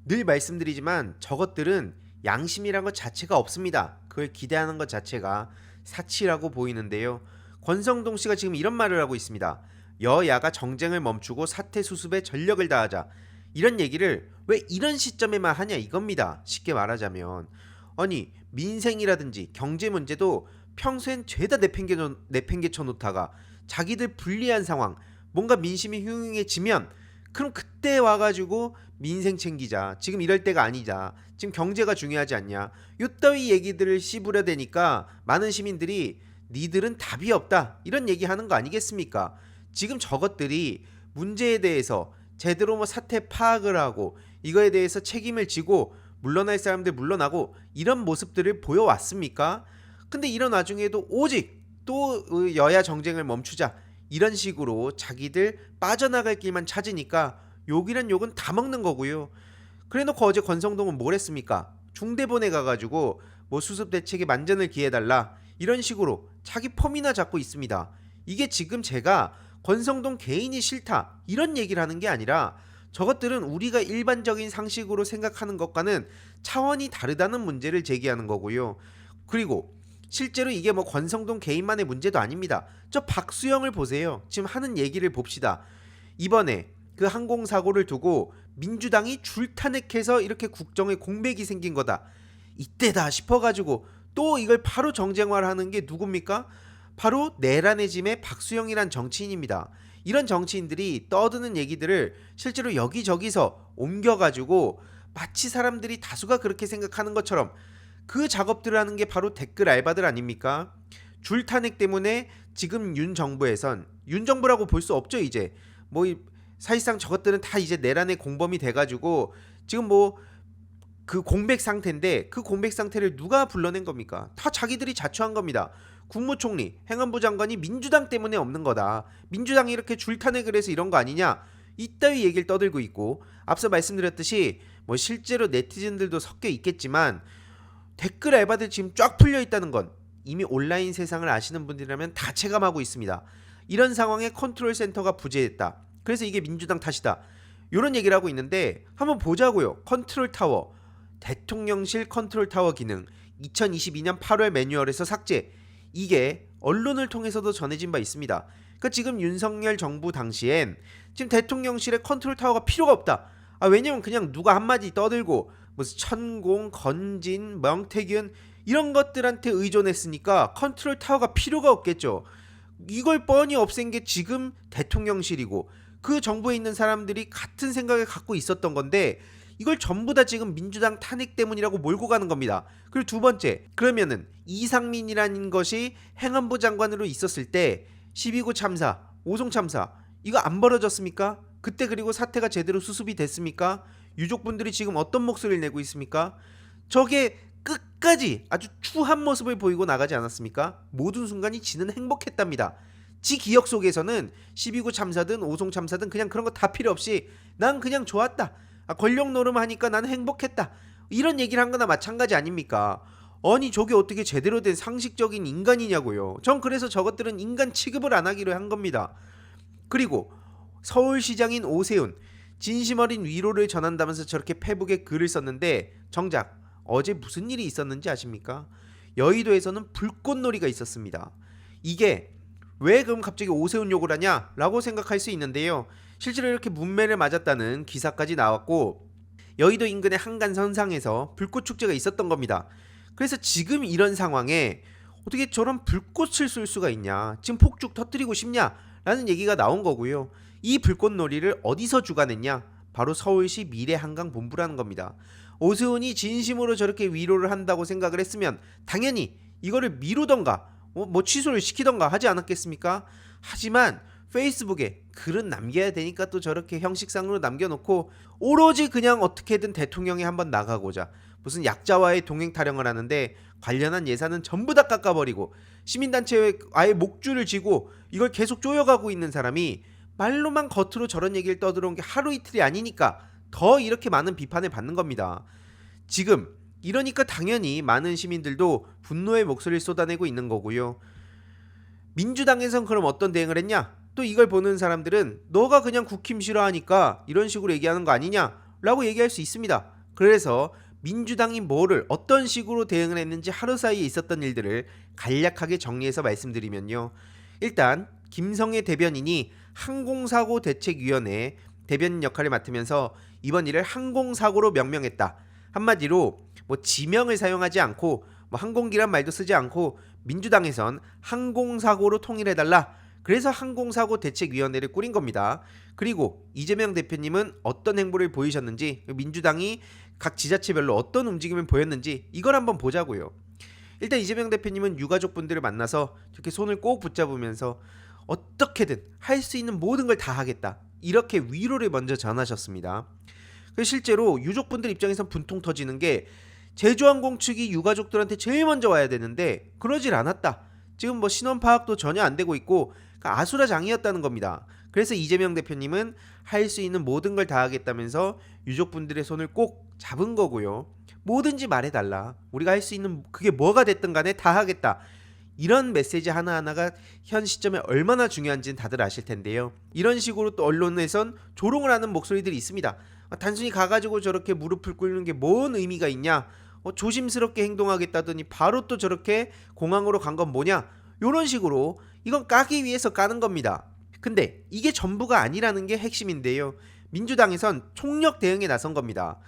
늘 말씀드리지만 저것들은 양심이란 것 자체가 없습니다. 그걸 기대하는 것 자체가 사치라고 보이는데요. 권성동 씨가 지금 이런 말을 하고 있습니다. 여야가 정쟁을 멈추고 사태 수습에 전력을 다하자. 이런 얘기를 왜 이런 시점에만 하냐 이겁니다. 쉽게 말하자면. 아니 민생이라든지 경제 문제도 평소엔 죄다 내팽개쳐 놓다가 자기들 불리한 상황 뭔가 민심이 흉흉해지면 그럼 그때 와가지고 민생 챙기자. 지금 이럴 때가 아니자. 지금 경제가 중요하지 않냐. 요따위 얘기들을 씹으려대니까 많은 시민들이 니들은 답이 없다. 이런 얘기하는 거 아니겠습니까? 지금 저것들이 문제에 대해서 제대로 뭐 사태 파악을 하고 이거에 대해서 책임을 지고 물러날 사람들 물러나고 이런 모습들을 보여왔습니까? 근데 이런 와중에도 오직 또 여야 정쟁을 멈추자 이런 식으로 자기들 빠져나갈 길만 찾으니까 욕이란 욕은 다 먹는 거고요. 그래놓고 어제 권성동은 뭘 했습니까? 중대본에 가가지고 뭐 수습 대책에 만전을 기해달라 이런 식으로 자기 폼이나 잡고 있습니다. 이게 지금 제가 권성동 개인이 싫다 이런 얘기를 하는 게 아니라 저것들은 우리가 일반적인 상식으로 생각하는 것과는 차원이 다르다는 문제를 제기하는 거고요. 그리고 실제로 이게 뭐 권성동 개인만의 문제도 아닙니다. 저 박수영을 보세요. 지금 하는 얘기를 봅시다. 이번에 그 항공사고를 두고 민주당이 줄탄핵해서 이렇게 국정에 공백이 생긴 거다. 이때다 싶어가지고 또 이걸 바로 정쟁화하는 게 누굽니까? 바로 내란의 짐의 박수영이란 정치인입니다. 이런 정치인들이 떠드는 얘기들을 실제로 여기저기서 옮겨가지고 마치 사람들이 다수가 그렇게 생각하는 것처럼 그 작업들을 하는 게 바로 댓글 알바들 아닙니까? 줄탄핵 때문에 지금 윤 정부에선 윤 정부라고 볼 수 없죠 이제. 뭐 사실상 저것들은 다 이제 내란의 공범이 돼가지고 지금 뭐 그 공백 상태인데 그 공백 상태를 누가 불러낸 겁니까? 다 자기들이 자초한 겁니다. 국무총리, 행안부 장관이 민주당 때문에 없는 거다. 민주당이 이렇게 줄탄핵을 해서 이런 거 아니냐? 이따위 얘기를 떠들고 있고 앞서 말씀드렸듯이 뭐 실제로 네티즌들도 섞여 있겠지만 댓글 알바들 지금 쫙 풀려 있다는 건 이미 온라인 세상을 아시는 분들이라면 다 체감하고 있습니다. 이런 상황에 컨트롤 센터가 부재했다. 그래서 이게 민주당 탓이다. 이런 얘기를 하고 있는데 한번 보자고요. 컨트롤 타워, 대통령실 컨트롤 타워 기능 2022년 8월 매뉴얼에서 삭제. 이게 언론을 통해서도 전해진 바 있습니다. 그러니까 지금 윤석열 정부 당시엔 지금 대통령실에 컨트롤 타워가 필요가 없다. 왜냐면 그냥 누가 한마디 떠들고 무슨 천공, 건진, 명태균 이런 것들한테 의존했으니까 컨트롤 타워가 필요가 없겠죠. 이걸 뻔히 없앤 게 지금 대통령실이고 그 정부에 있는 사람들이 같은 생각을 갖고 있었던 건데 이걸 전부 다 지금 민주당 탄핵 때문이라고 몰고 가는 겁니다. 그리고 두 번째, 그러면은 이상민이라는 것이 행안부 장관으로 있었을 때 12구 참사, 오송 참사 이거 안 벌어졌습니까? 그때 그리고 사태가 제대로 수습이 됐습니까? 유족분들이 지금 어떤 목소리를 내고 있습니까? 저게 끝까지 아주 추한 모습을 보이고 나가지 않았습니까? 모든 순간이 지는 행복했답니다. 지 기억 속에서는 12구 참사든 오송 참사든 그냥 그런 거 다 필요 없이 난 그냥 좋았다. 권력 노름하니까 난 행복했다. 이런 얘기를 한 거나 마찬가지 아닙니까? 아니 저게 어떻게 제대로 된 상식적인 인간이냐고요. 전 그래서 저것들은 인간 취급을 안 하기로 한 겁니다. 그리고 서울시장인 오세훈 진심 어린 위로를 전한다면서 저렇게 페북에 글을 썼는데 정작 어제 무슨 일이 있었는지 아십니까? 여의도에서는 불꽃놀이가 있었습니다. 이게 왜 그럼 갑자기 오세훈 욕을 하냐? 라고 생각할 수 있는데요. 실제로 이렇게 문매를 맞았다는 기사까지 나왔고 여의도 인근의 한간 선상에서 불꽃 축제가 있었던 겁니다. 그래서 지금 이런 상황에 어떻게 저런 불꽃을 쏠 수가 있냐? 지금 폭죽 터뜨리고 싶냐? 라는 얘기가 나온 거고요. 이 불꽃놀이를 어디서 주관했냐? 바로 서울시 미래한강본부라는 겁니다. 오세훈이 진심으로 저렇게 위로를 한다고 생각을 했으면 당연히 이거를 미루던가 뭐 취소를 시키던가 하지 않았겠습니까? 하지만 페이스북에 글은 남겨야 되니까 또 저렇게 형식상으로 남겨놓고 오로지 그냥 어떻게든 대통령이 한번 나가고자 무슨 약자와의 동행 타령을 하는데 관련한 예산은 전부 다 깎아버리고 시민단체에 아예 목줄을 쥐고 이걸 계속 조여가고 있는 사람이 말로만 겉으로 저런 얘기를 떠들어온 게 하루 이틀이 아니니까 더 이렇게 많은 비판을 받는 겁니다. 지금 이러니까 당연히 많은 시민들도 분노의 목소리를 쏟아내고 있는 거고요. 민주당에선 그럼 어떤 대응을 했냐? 또 이걸 보는 사람들은 너가 그냥 국힘 싫어하니까 이런 식으로 얘기하는 거 아니냐? 라고 얘기할 수 있습니다. 그래서 민주당이 뭐를 어떤 식으로 대응을 했는지 하루 사이에 있었던 일들을 간략하게 정리해서 말씀드리면요. 일단 김성애 대변인이 항공사고 대책위원회 대변인 역할을 맡으면서 이번 일을 항공사고로 명명했다. 한마디로 뭐 지명을 사용하지 않고 뭐 항공기란 말도 쓰지 않고 민주당에선 항공사고로 통일해달라. 그래서 항공사고 대책위원회를 꾸린 겁니다. 그리고 이재명 대표님은 어떤 행보를 보이셨는지, 민주당이 각 지자체별로 어떤 움직임을 보였는지 이걸 한번 보자고요. 일단 이재명 대표님은 유가족분들을 만나서 이렇게 손을 꼭 붙잡으면서 어떻게든 할 수 있는 모든 걸 다 하겠다, 이렇게 위로를 먼저 전하셨습니다. 실제로 유족분들 입장에선 분통 터지는 게 제주항공 측이 유가족들한테 제일 먼저 와야 되는데 그러질 않았다. 지금 뭐 신원 파악도 전혀 안 되고 있고 아수라장이었다는 겁니다. 그래서 이재명 대표님은 할 수 있는 모든 걸 다 하겠다면서 유족분들의 손을 꼭 잡은 거고요. 뭐든지 말해달라. 우리가 할 수 있는 그게 뭐가 됐든 간에 다 하겠다. 이런 메시지 하나하나가 현 시점에 얼마나 중요한지는 다들 아실 텐데요. 이런 식으로 또 언론에선 조롱을 하는 목소리들이 있습니다. 단순히 가가지고 저렇게 무릎을 꿇는 게 뭔 의미가 있냐, 조심스럽게 행동하겠다더니 바로 또 저렇게 공항으로 간 건 뭐냐, 이런 식으로 이건 까기 위해서 까는 겁니다. 근데 이게 전부가 아니라는 게 핵심인데요. 민주당에선 총력 대응에 나선 겁니다.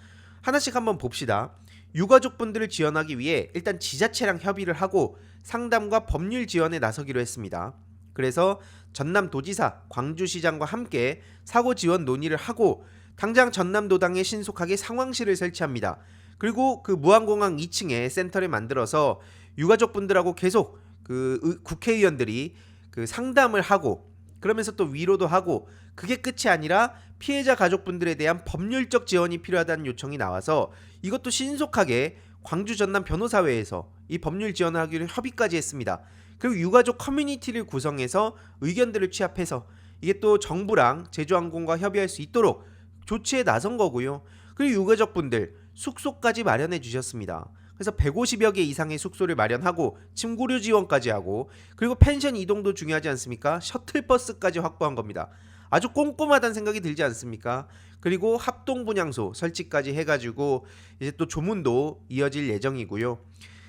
하나씩 한번 봅시다. 유가족분들을 지원하기 위해 일단 지자체랑 협의를 하고 상담과 법률 지원에 나서기로 했습니다. 그래서 전남도지사, 광주시장과 함께 사고 지원 논의를 하고 당장 전남도당에 신속하게 상황실을 설치합니다. 그리고 그 무안공항 2층에 센터를 만들어서 유가족분들하고 계속 그 국회의원들이 그 상담을 하고, 그러면서 또 위로도 하고, 그게 끝이 아니라 피해자 가족분들에 대한 법률적 지원이 필요하다는 요청이 나와서 이것도 신속하게 광주 전남 변호사회에서 이 법률 지원을 하기로 협의까지 했습니다. 그리고 유가족 커뮤니티를 구성해서 의견들을 취합해서 이게 또 정부랑 제주항공과 협의할 수 있도록 조치에 나선 거고요. 그리고 유가족분들 숙소까지 마련해 주셨습니다. 그래서 150여 개 이상의 숙소를 마련하고 침구류 지원까지 하고, 그리고 펜션 이동도 중요하지 않습니까? 셔틀버스까지 확보한 겁니다. 아주 꼼꼼하다는 생각이 들지 않습니까? 그리고 합동분향소 설치까지 해가지고 이제 또 조문도 이어질 예정이고요.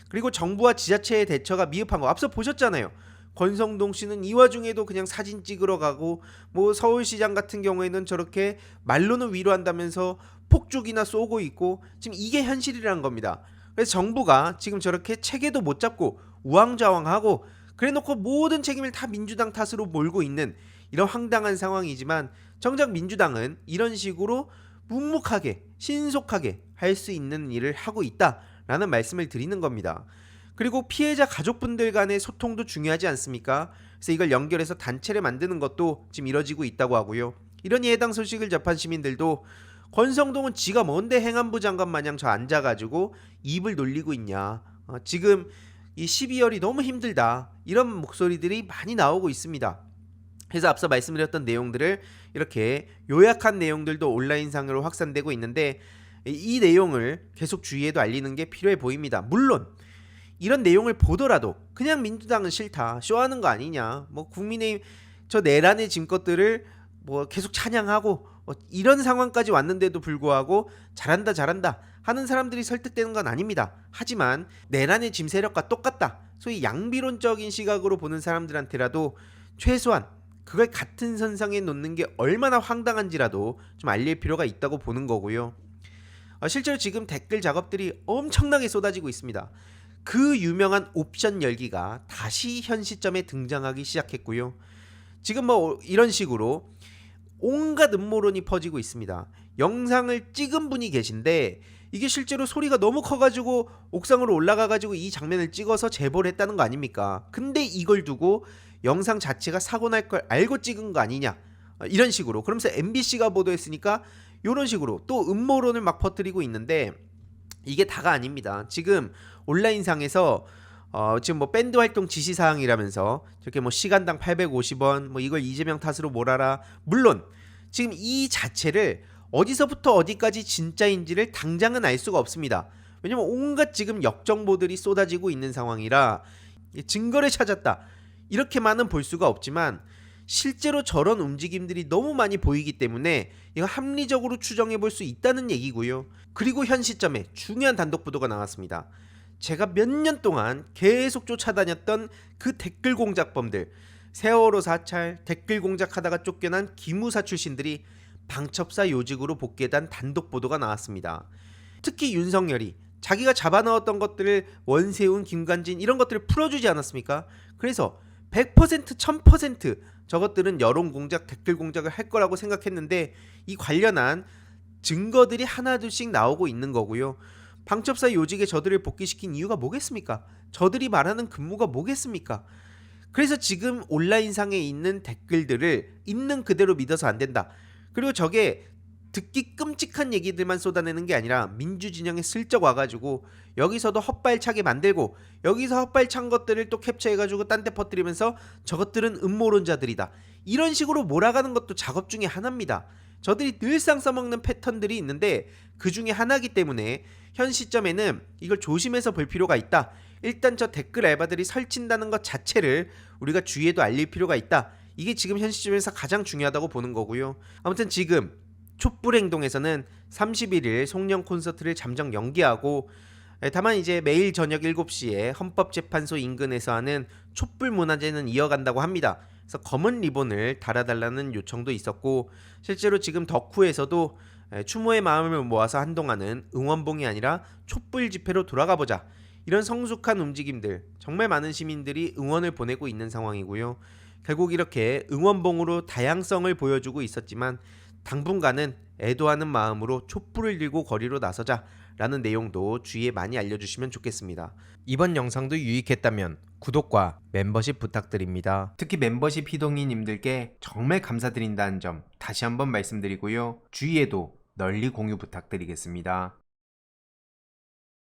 그리고 정부와 지자체의 대처가 미흡한 거 앞서 보셨잖아요. 권성동 씨는 이 와중에도 그냥 사진 찍으러 가고, 뭐 서울시장 같은 경우에는 저렇게 말로는 위로한다면서 폭죽이나 쏘고 있고, 지금 이게 현실이란 겁니다. 그래서 정부가 지금 저렇게 체계도 못 잡고 우왕좌왕하고 그래놓고 모든 책임을 다 민주당 탓으로 몰고 있는 이런 황당한 상황이지만, 정작 민주당은 이런 식으로 묵묵하게 신속하게 할 수 있는 일을 하고 있다라는 말씀을 드리는 겁니다. 그리고 피해자 가족분들 간의 소통도 중요하지 않습니까? 그래서 이걸 연결해서 단체를 만드는 것도 지금 이뤄지고 있다고 하고요. 이런 해당 소식을 접한 시민들도 권성동은 지가 뭔데 행안부 장관 마냥 저 앉아가지고 입을 놀리고 있냐, 지금 이 12월이 너무 힘들다, 이런 목소리들이 많이 나오고 있습니다. 그래서 앞서 말씀드렸던 내용들을 이렇게 요약한 내용들도 온라인상으로 확산되고 있는데, 이 내용을 계속 주위에도 알리는 게 필요해 보입니다. 물론 이런 내용을 보더라도 그냥 민주당은 싫다, 쇼하는 거 아니냐, 뭐 국민의힘 저 내란의 짐것들을 뭐 계속 찬양하고 이런 상황까지 왔는데도 불구하고 잘한다 하는 사람들이 설득되는 건 아닙니다. 하지만 내란의 짐 세력과 똑같다, 소위 양비론적인 시각으로 보는 사람들한테라도 최소한 그걸 같은 선상에 놓는 게 얼마나 황당한지라도 좀 알릴 필요가 있다고 보는 거고요. 실제로 지금 댓글 작업들이 엄청나게 쏟아지고 있습니다. 그 유명한 옵션 열기가 다시 현 시점에 등장하기 시작했고요. 지금 뭐 이런 식으로 온갖 음모론이 퍼지고 있습니다. 영상을 찍은 분이 계신데 이게 실제로 소리가 너무 커가지고 옥상으로 올라가가지고 이 장면을 찍어서 제보를 했다는 거 아닙니까? 근데 이걸 두고 영상 자체가 사고 날 걸 알고 찍은 거 아니냐, 이런 식으로. 그러면서 MBC가 보도했으니까 이런 식으로 또 음모론을 막 퍼뜨리고 있는데, 이게 다가 아닙니다. 지금 온라인상에서 지금 뭐 밴드 활동 지시사항이라면서 저렇게 뭐 시간당 850원 뭐 이걸 이재명 탓으로 몰아라. 물론 지금 이 자체를 어디서부터 어디까지 진짜인지를 당장은 알 수가 없습니다. 왜냐면 온갖 지금 역정보들이 쏟아지고 있는 상황이라 증거를 찾았다, 이렇게만은 볼 수가 없지만, 실제로 저런 움직임들이 너무 많이 보이기 때문에 이거 합리적으로 추정해 볼 수 있다는 얘기고요. 그리고 현 시점에 중요한 단독 보도가 나왔습니다. 제가 몇 년 동안 계속 쫓아다녔던 그 댓글 공작범들, 세월호 사찰 댓글 공작하다가 쫓겨난 기무사 출신들이 방첩사 요직으로 복귀한 단독 보도가 나왔습니다. 특히 윤석열이 자기가 잡아넣었던 것들을 원세훈, 김관진 이런 것들을 풀어주지 않았습니까? 그래서 100% 1000% 저것들은 여론 공작, 댓글 공작을 할 거라고 생각했는데 이 관련한 증거들이 하나둘씩 나오고 있는 거고요. 방첩사 요직에 저들을 복귀시킨 이유가 뭐겠습니까? 저들이 말하는 근무가 뭐겠습니까? 그래서 지금 온라인상에 있는 댓글들을 있는 그대로 믿어서 안 된다. 그리고 저게 듣기 끔찍한 얘기들만 쏟아내는 게 아니라 민주진영에 슬쩍 와가지고 여기서도 헛발차게 만들고 여기서 헛발찬 것들을 또 캡처해가지고 딴 데 퍼뜨리면서 저것들은 음모론자들이다. 이런 식으로 몰아가는 것도 작업 중에 하나입니다. 저들이 늘상 써먹는 패턴들이 있는데 그 중에 하나이기 때문에 현 시점에는 이걸 조심해서 볼 필요가 있다. 일단 저 댓글 알바들이 설친다는 것 자체를 우리가 주위에도 알릴 필요가 있다. 이게 지금 현 시점에서 가장 중요하다고 보는 거고요. 아무튼 지금 촛불행동에서는 31일 송년 콘서트를 잠정 연기하고 다만 이제 매일 저녁 7시에 헌법재판소 인근에서 하는 촛불 문화제는 이어간다고 합니다. 그래서 검은 리본을 달아달라는 요청도 있었고 실제로 지금 덕후에서도 추모의 마음을 모아서 한동안은 응원봉이 아니라 촛불 집회로 돌아가보자 이런 성숙한 움직임들 정말 많은 시민들이 응원을 보내고 있는 상황이고요. 결국 이렇게 응원봉으로 다양성을 보여주고 있었지만 당분간은 애도하는 마음으로 촛불을 들고 거리로 나서자 라는 내용도 주위에 많이 알려주시면 좋겠습니다. 이번 영상도 유익했다면 구독과 멤버십 부탁드립니다. 특히 멤버십 희동이님들께 정말 감사드린다는 점 다시 한번 말씀드리고요. 주위에도 널리 공유 부탁드리겠습니다.